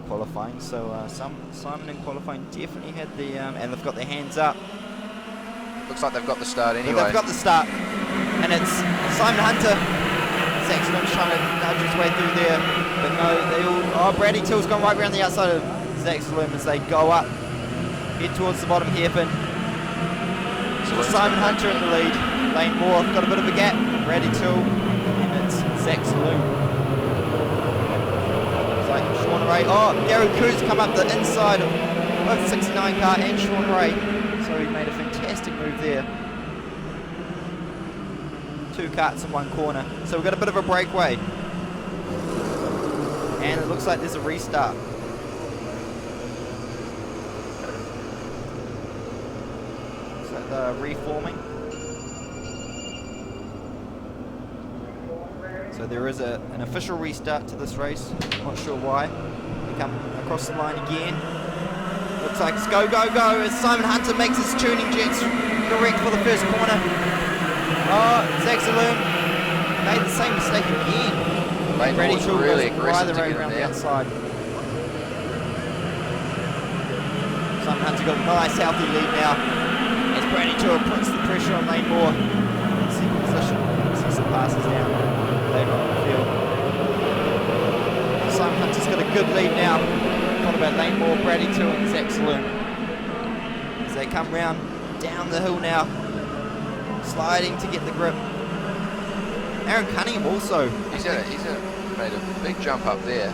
qualifying. So Simon in qualifying definitely had the, and they've got their hands up. Looks like they've got the start anyway. They've got the start, and it's Simon Hunter. Zach Saloom's trying to nudge his way through there, but no, they all. Oh, Brady Till's gone right around the outside of Zach Saloom as they go up, head towards the bottom hairpin. Simon Hunter in the lead. Lane Moore got a bit of a gap. Brady Till, and it's Zach Saloom. It's like Sean Ray. Oh, Gary Cruz come up the inside of both the 69 car and Sean Ray. So he made a fantastic move there. 2 karts in 1 corner. So we've got a bit of a breakaway. And it looks like there's a restart. Looks like they're reforming. So there is an official restart to this race. Not sure why. They come across the line again. Looks like it's go, go, go as Simon Hunter makes his tuning jets correct for the first corner. Oh, Zach Saloom made the same mistake again. Ready to really aggressive right around the outside. Simon Hunter got a nice healthy lead now as Brady Tour puts the pressure on Lane Moore. Second position, see some passes down later on the field. Simon Hunter's got a good lead now. What about Lane Moore, Brady Tour and Zach Saloom as they come round down the hill now, sliding to get the grip. Aaron Cunningham also. He's made a big jump up there.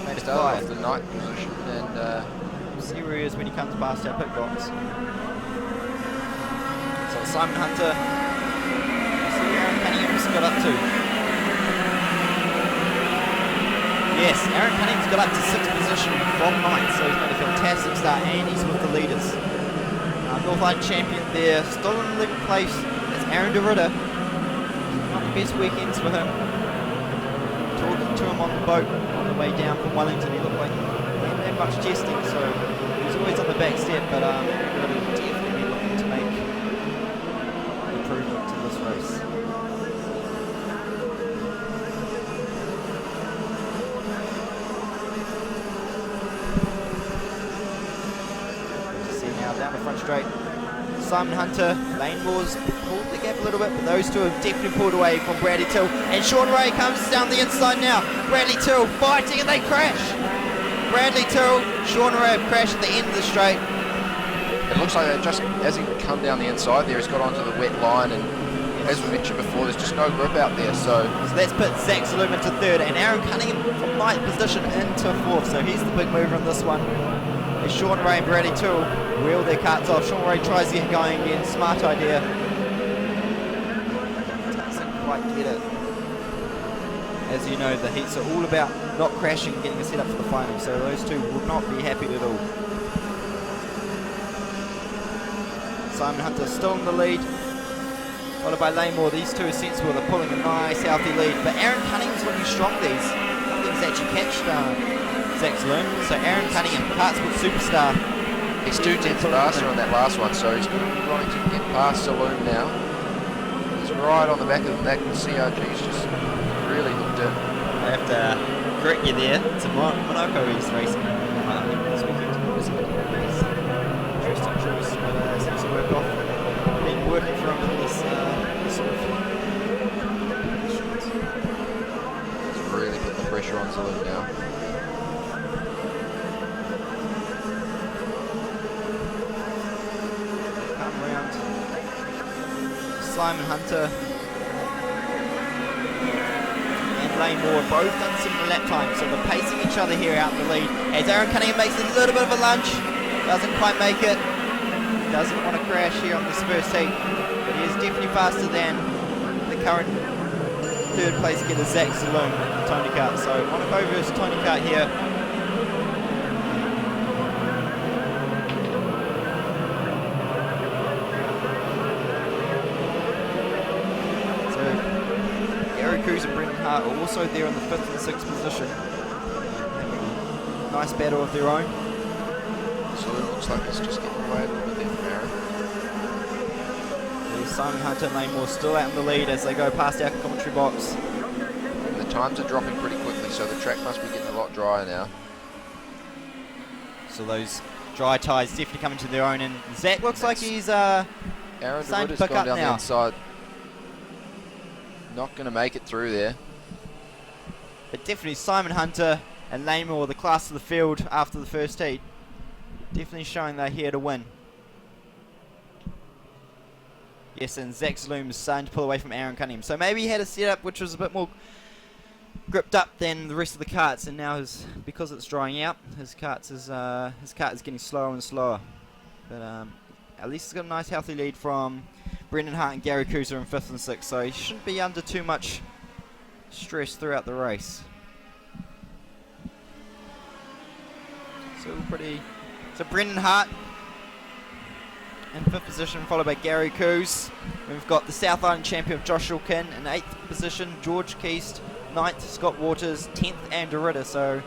Made a start off the 9th position and see where he is when he comes past our pit box. So Simon Hunter, see where Aaron Cunningham's got up to. Yes, Aaron Cunningham's got up to 6th position from 9th, so he's made a fantastic start and he's with the leaders. North Island champion there, still in 11th place. That's Aaron DeRitter. Not the best weekends for him. Talking to him on the boat on the way down from Wellington, he looked like he hadn't had much testing, so he was always on the back step, but Aaron definitely looking to make improvement to this race. See now down the front straight. Simon Hunter, Lane Moore's pulled the gap a little bit, but those two have definitely pulled away from Brady Till. And Sean Ray comes down the inside now. Bradley Till fighting and they crash. Bradley Till, Sean Ray have crashed at the end of the straight. It looks like just as he come down the inside there, he's got onto the wet line, and as we mentioned before, there's just no grip out there. So let's put Zach Saloom into 3rd and Aaron Cunningham from 9th position into 4th. So he's the big mover in this one. As Sean Ray and Brady Till wheel their carts off. Sean Ray tries to get going again. Smart idea. Doesn't quite get it. As you know, the heats are all about not crashing and getting a set up for the final. So those two will not be happy at all. Simon Hunter still in the lead, followed by Lane Moore. These two are sensible. They're pulling a nice, healthy lead. But Aaron Cunningham's looking strong these. I think he's actually catched Zach Saloom. So Aaron Cunningham, Hartswood superstar. He's 2 tenths faster on that last one, so he's going to be wanting to get past Saloom now. He's right on the back of the neck. CRG's just really hooked it. I have to correct you there. It's a Monaco he's racing this weekend. It's a race. Interesting choice, but seems to work off. Been working for him in this sort of conditions. He's really putting the pressure on Saloom now. Simon Hunter and Lane Moore both done similar lap times, so they're pacing each other here out in the lead. As Aaron Cunningham makes a little bit of a lunge, doesn't quite make it, doesn't want to crash here on this first heat, but he is definitely faster than the current 3rd place getter Zach Saloom, Tony Kart. So Monaco versus Tony Kart here. Cruz and Brendan Hart are also there in the 5th and 6th position. Nice battle of their own. So it looks like it's just getting away a little bit there from Aaron. There's Simon Hunter and Lane Moore still out in the lead as they go past our commentary box. And the times are dropping pretty quickly, so the track must be getting a lot drier now. So those dry tyres definitely coming to their own, and Zach looks like he's Aaron starting to DeRidder's pick gone up down the now. inside. Not going to make it through there. But definitely Simon Hunter and Lane Moore, the class of the field after the first heat. Definitely showing they're here to win. Yes, and Zach Zaloom is starting to pull away from Aaron Cunningham. So maybe he had a setup which was a bit more gripped up than the rest of the carts, and now because it's drying out, his cart is getting slower and slower. But at least he's got a nice healthy lead from Brendan Hart and Gary Kuzer in 5th and 6th, so he shouldn't be under too much stress throughout the race. So Brendan Hart in 5th position, followed by Gary Coos. We've got the South Island champion Joshua Kin in 8th position, George Keast 9th, Scott Waters 10th, and DeRidder. So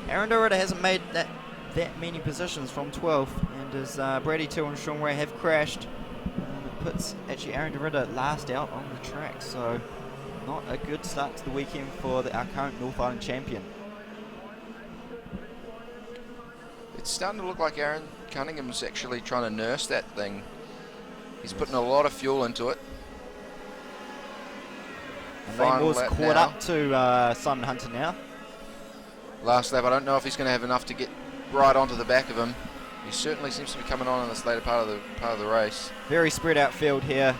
Aaron DeRidder hasn't made that many positions from 12th, and as Brady Till and Sean Ray have crashed, it puts actually Aaron DeRidder last out on the track. So not a good start to the weekend for our current North Island champion. It's starting to look like Aaron Cunningham's actually trying to nurse that thing. He's putting a lot of fuel into it. And Lane Moore's caught up to Simon Hunter now. Last lap, I don't know if he's going to have enough to get right onto the back of him. He certainly seems to be coming on in this later part of the race. Very spread out field here.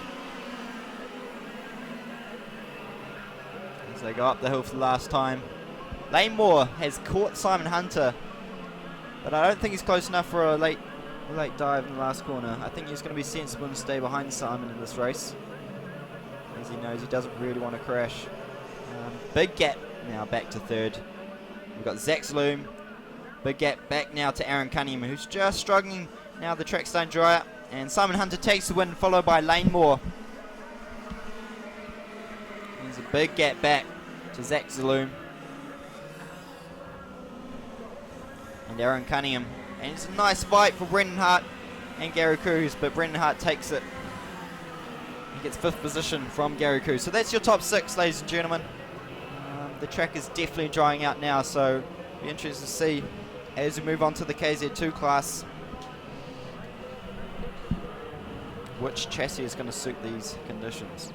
As they go up the hill for the last time. Lane Moore has caught Simon Hunter, but I don't think he's close enough for a late dive in the last corner. I think he's going to be sensible and stay behind Simon in this race, as he knows he doesn't really want to crash. Big gap now back to 3rd. We've got Zach Zaloom. Big gap back now to Aaron Cunningham, who's just struggling now. The track's starting to dry up, and Simon Hunter takes the win, followed by Lane Moore. There's a big gap back to Zach Zaloom and Aaron Cunningham, and it's a nice fight for Brendan Hart and Gary Cruz, but Brendan Hart takes it. He gets 5th position from Gary Cruz. So that's your top 6, ladies and gentlemen. The track is definitely drying out now, so be interested to see as we move on to the KZ2 class which chassis is going to suit these conditions.